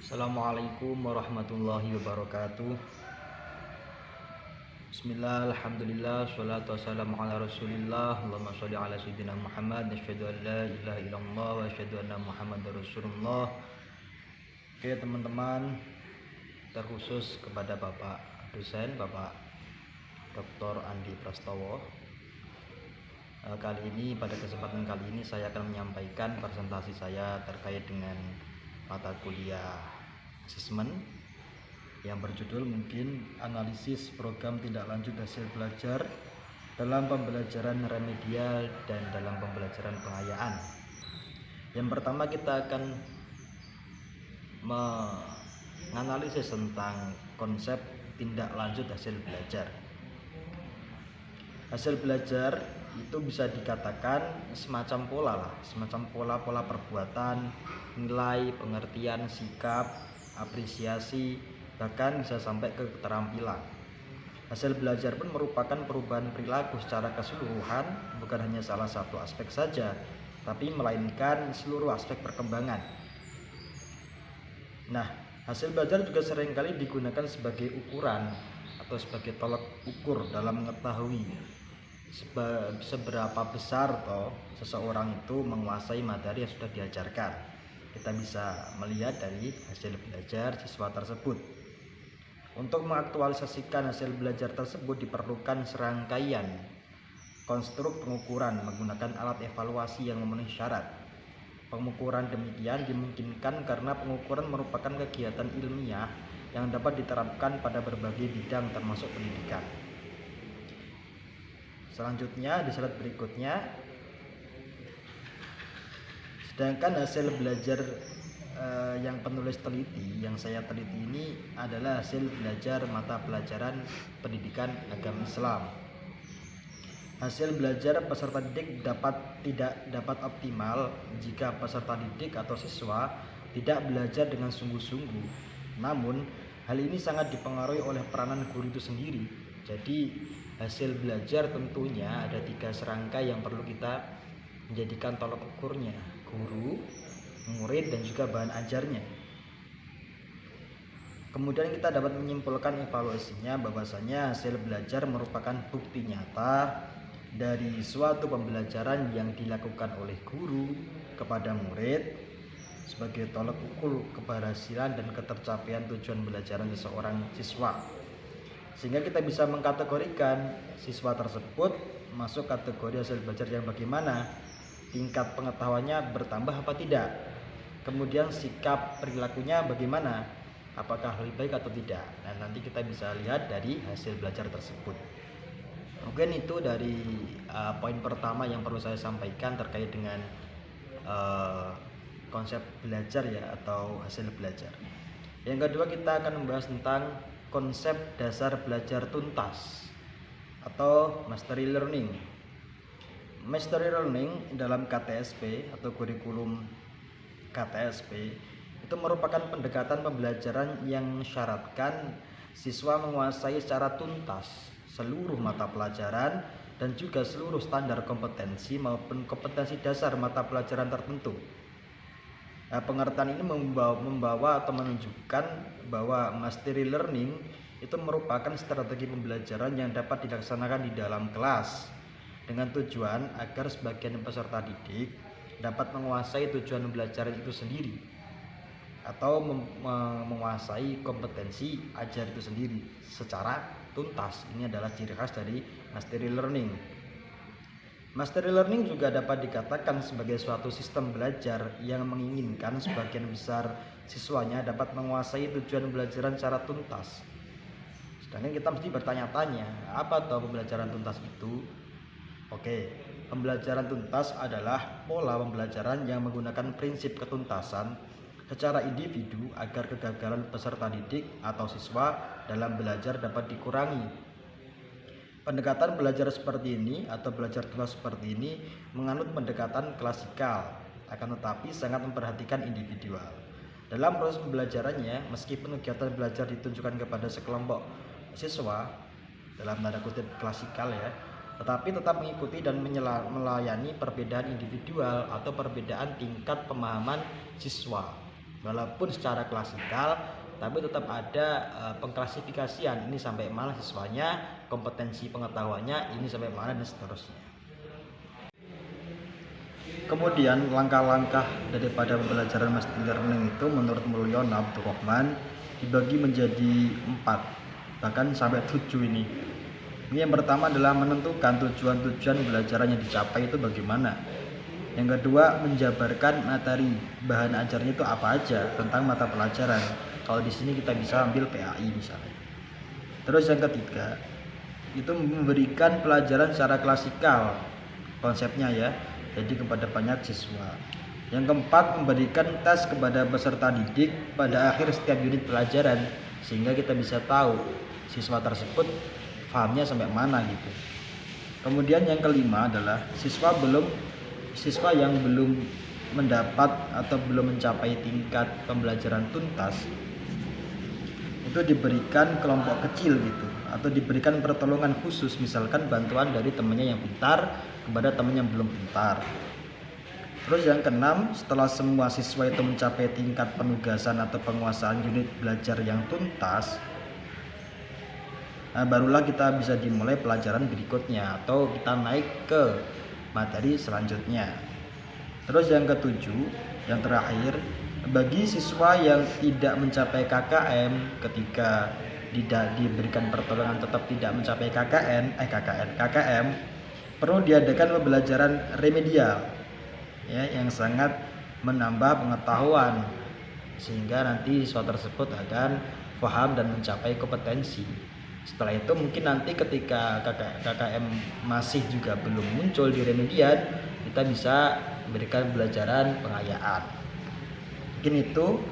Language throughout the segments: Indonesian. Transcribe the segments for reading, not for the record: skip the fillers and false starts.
Assalamualaikum warahmatullahi wabarakatuh. Bismillah, alhamdulillah, salatu wassalamu ala rasulillah. Allahumma sholli ala sayyidina Muhammad. Asyhadu an la ilaha illallah wa asyhadu anna Muhammadar Rasulullah. Oke teman-teman, terkhusus kepada Bapak dosen, Bapak Dr. Andi Prastowo. Pada kesempatan kali ini saya akan menyampaikan presentasi saya terkait dengan mata kuliah asesmen yang berjudul mungkin analisis program tindak lanjut hasil belajar dalam pembelajaran remedial dan dalam pembelajaran pengayaan. Yang pertama kita akan menganalisis tentang konsep tindak lanjut hasil belajar. Hasil belajar itu bisa dikatakan semacam pola perbuatan, nilai, pengertian, sikap, apresiasi, bahkan bisa sampai ke keterampilan. Hasil belajar pun merupakan perubahan perilaku secara keseluruhan, bukan hanya salah satu aspek saja, tapi melainkan seluruh aspek perkembangan. Nah, hasil belajar juga seringkali digunakan sebagai ukuran atau sebagai tolak ukur dalam mengetahui seberapa besar seseorang itu menguasai materi yang sudah diajarkan. Kita bisa melihat dari hasil belajar siswa tersebut. Untuk mengaktualisasikan hasil belajar tersebut diperlukan serangkaian konstruk pengukuran menggunakan alat evaluasi yang memenuhi syarat. Pengukuran demikian dimungkinkan karena pengukuran merupakan kegiatan ilmiah yang dapat diterapkan pada berbagai bidang termasuk pendidikan. Selanjutnya di slide berikutnya, sedangkan hasil belajar yang penulis teliti, yang saya teliti ini adalah hasil belajar mata pelajaran pendidikan agama Islam. Hasil belajar peserta didik tidak dapat optimal jika peserta didik atau siswa tidak belajar dengan sungguh-sungguh. Namun hal ini sangat dipengaruhi oleh peranan guru itu sendiri. Jadi hasil belajar tentunya ada 3 serangkai yang perlu kita menjadikan tolak ukurnya: guru, murid, dan juga bahan ajarnya. Kemudian kita dapat menyimpulkan evaluasinya bahwasanya hasil belajar merupakan bukti nyata dari suatu pembelajaran yang dilakukan oleh guru kepada murid sebagai tolak ukur keberhasilan dan ketercapaian tujuan belajaran seseorang siswa. Sehingga kita bisa mengkategorikan siswa tersebut masuk kategori hasil belajar yang bagaimana, tingkat pengetahuannya bertambah apa tidak, kemudian sikap perilakunya bagaimana, apakah lebih baik atau tidak. Nah, nanti kita bisa lihat dari hasil belajar tersebut. Mungkin itu dari poin pertama yang perlu saya sampaikan terkait dengan konsep belajar ya, atau hasil belajar. Yang kedua, kita akan membahas tentang konsep dasar belajar tuntas atau mastery learning. Mastery learning dalam KTSP atau kurikulum KTSP itu merupakan pendekatan pembelajaran yang mensyaratkan siswa menguasai secara tuntas seluruh mata pelajaran dan juga seluruh standar kompetensi maupun kompetensi dasar mata pelajaran tertentu. Nah, pengertian ini membawa atau menunjukkan bahwa mastery learning itu merupakan strategi pembelajaran yang dapat dilaksanakan di dalam kelas dengan tujuan agar sebagian peserta didik dapat menguasai tujuan pembelajaran itu sendiri atau menguasai kompetensi ajar itu sendiri secara tuntas. Ini adalah ciri khas dari mastery learning. Mastery learning juga dapat dikatakan sebagai suatu sistem belajar yang menginginkan sebagian besar siswanya dapat menguasai tujuan pembelajaran secara tuntas. Sedangkan kita mesti bertanya-tanya, apa tuh pembelajaran tuntas itu? Oke, pembelajaran tuntas adalah pola pembelajaran yang menggunakan prinsip ketuntasan secara individu agar kegagalan peserta didik atau siswa dalam belajar dapat dikurangi. Pendekatan belajar seperti ini atau belajar tuntas seperti ini menganut pendekatan klasikal, akan tetapi sangat memperhatikan individual. Dalam proses pembelajarannya, meskipun kegiatan belajar ditunjukkan kepada sekelompok siswa dalam tanda kutip klasikal ya, tetapi tetap mengikuti dan melayani perbedaan individual atau perbedaan tingkat pemahaman siswa. Walaupun secara klasikal, tapi tetap ada pengklasifikasian, ini sampai mana siswanya, kompetensi pengetahuannya ini sampai mana, dan seterusnya. Kemudian langkah-langkah daripada pembelajaran machine learning itu menurut Mulyono Abdurrahman dibagi menjadi 4, bahkan sampai 7 ini. Yang pertama adalah menentukan tujuan-tujuan pembelajaran yang dicapai itu bagaimana. Yang kedua, menjabarkan materi bahan ajarnya itu apa aja tentang mata pelajaran. Kalau di sini kita bisa ambil PAI misalnya. Terus yang ketiga, itu memberikan pelajaran secara klasikal konsepnya ya, jadi kepada banyak siswa. Yang keempat, memberikan tes kepada peserta didik pada akhir setiap unit pelajaran sehingga kita bisa tahu siswa tersebut pahamnya sampai mana gitu. Kemudian yang kelima adalah siswa yang belum mendapat atau belum mencapai tingkat pembelajaran tuntas itu diberikan kelompok kecil gitu, atau diberikan pertolongan khusus, misalkan bantuan dari temannya yang pintar kepada teman yang belum pintar. Terus yang keenam, setelah semua siswa itu mencapai tingkat penugasan atau penguasaan unit belajar yang tuntas, barulah kita bisa dimulai pelajaran berikutnya atau kita naik ke materi selanjutnya. Terus yang ketujuh, yang terakhir, bagi siswa yang tidak mencapai KKM ketika diberikan pertolongan tetap tidak mencapai KKM, perlu diadakan pembelajaran remedial ya, yang sangat menambah pengetahuan sehingga nanti siswa tersebut akan paham dan mencapai kompetensi. Setelah itu mungkin nanti ketika KKM masih juga belum muncul di remedian, kita bisa memberikan pembelajaran pengayaan. Mungkin itu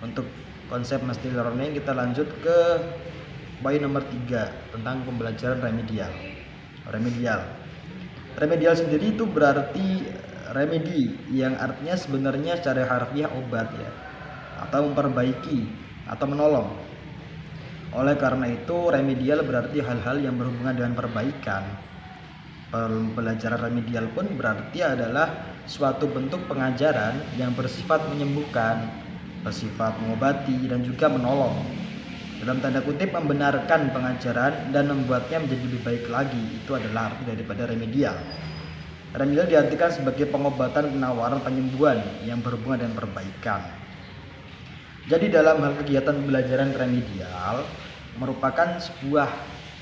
untuk konsep machine learning. Kita lanjut ke poin nomor 3 tentang pembelajaran remedial sendiri itu berarti remedi, yang artinya sebenarnya secara harfiah obat ya, atau memperbaiki atau menolong. Oleh karena itu remedial berarti hal-hal yang berhubungan dengan perbaikan. Pembelajaran remedial pun berarti adalah suatu bentuk pengajaran yang bersifat menyembuhkan, bersifat mengobati, dan juga menolong. Dalam tanda kutip membenarkan pengajaran dan membuatnya menjadi lebih baik lagi. Itu adalah arti daripada remedial. Remedial diartikan sebagai pengobatan, penawaran, penyembuhan yang berhubungan dengan perbaikan. Jadi dalam hal kegiatan pembelajaran remedial merupakan sebuah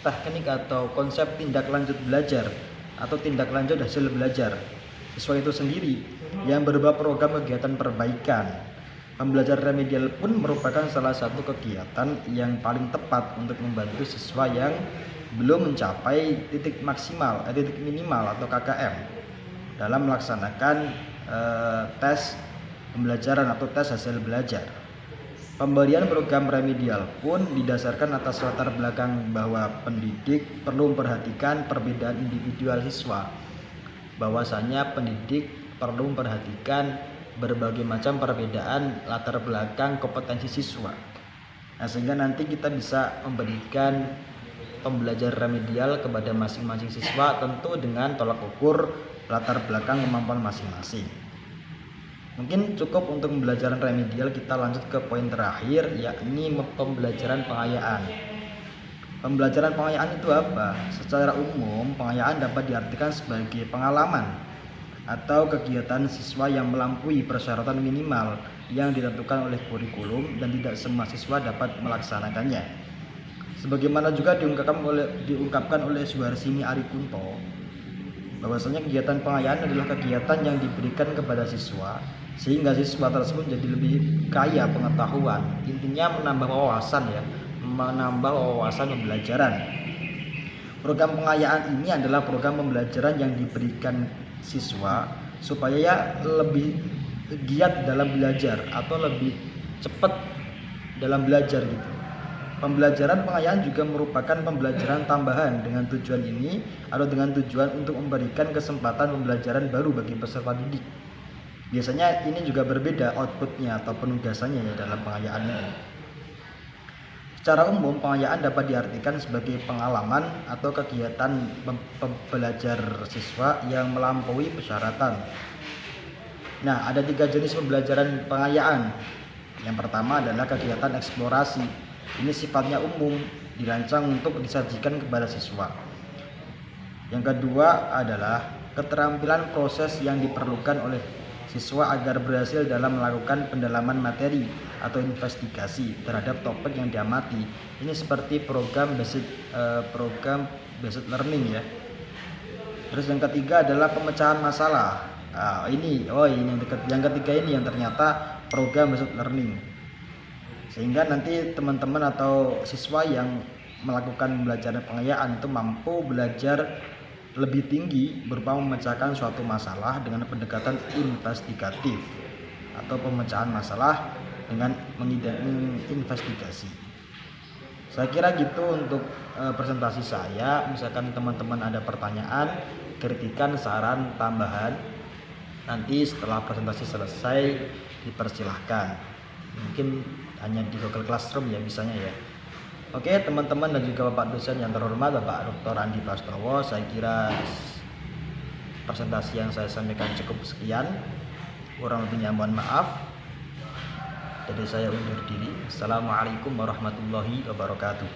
teknik atau konsep tindak lanjut belajar atau tindak lanjut hasil belajar siswa itu sendiri yang berupa program kegiatan perbaikan. Pembelajaran remedial pun merupakan salah satu kegiatan yang paling tepat untuk membantu siswa yang belum mencapai titik minimal atau KKM dalam melaksanakan tes pembelajaran atau tes hasil belajar. Pemberian program remedial pun didasarkan atas latar belakang bahwa pendidik perlu memperhatikan perbedaan individual siswa. Bahwasanya pendidik perlu memperhatikan berbagai macam perbedaan latar belakang kompetensi siswa. Nah, sehingga nanti kita bisa memberikan pembelajaran remedial kepada masing-masing siswa tentu dengan tolak ukur latar belakang kemampuan masing-masing. Mungkin cukup untuk pembelajaran remedial. Kita lanjut ke poin terakhir, yakni pembelajaran pengayaan. Pembelajaran pengayaan itu apa? Secara umum, pengayaan dapat diartikan sebagai pengalaman atau kegiatan siswa yang melampaui persyaratan minimal yang ditentukan oleh kurikulum dan tidak semua siswa dapat melaksanakannya. Sebagaimana juga diungkapkan oleh Suharsini Arikunto, bahwasanya kegiatan pengayaan adalah kegiatan yang diberikan kepada siswa sehingga siswa tersebut jadi lebih kaya pengetahuan. Intinya menambah wawasan ya, menambah wawasan pembelajaran. Program pengayaan ini adalah program pembelajaran yang diberikan siswa supaya lebih giat dalam belajar atau lebih cepat dalam belajar gitu. Pembelajaran pengayaan juga merupakan pembelajaran tambahan dengan tujuan ini atau dengan tujuan untuk memberikan kesempatan pembelajaran baru bagi peserta didik. Biasanya ini juga berbeda outputnya atau penugasannya ya dalam pengayaan ini. Secara umum, pengayaan dapat diartikan sebagai pengalaman atau kegiatan belajar siswa yang melampaui persyaratan. Nah, ada 3 jenis pembelajaran pengayaan. Yang pertama adalah kegiatan eksplorasi. Ini sifatnya umum, dirancang untuk disajikan kepada siswa. Yang kedua adalah keterampilan proses yang diperlukan oleh siswa agar berhasil dalam melakukan pendalaman materi atau investigasi terhadap topik yang diamati. Ini seperti program based learning ya. Terus yang ketiga adalah pemecahan masalah. Yang ketiga ini yang ternyata program based learning. Sehingga nanti teman-teman atau siswa yang melakukan pembelajaran pengayaan itu mampu belajar lebih tinggi berupa memecahkan suatu masalah dengan pendekatan investigatif atau pemecahan masalah dengan menginvestigasi. Saya kira gitu untuk presentasi saya. Misalkan teman-teman ada pertanyaan, kritikan, saran, tambahan, nanti setelah presentasi selesai dipersilahkan. Mungkin hanya di Google Classroom ya bisanya ya. Oke teman-teman dan juga Bapak dosen yang terhormat, Bapak Dr. Andi Prastowo, saya kira presentasi yang saya sampaikan cukup sekian. Kurang lebihnya mohon maaf. Jadi saya undur diri. Assalamualaikum warahmatullahi wabarakatuh.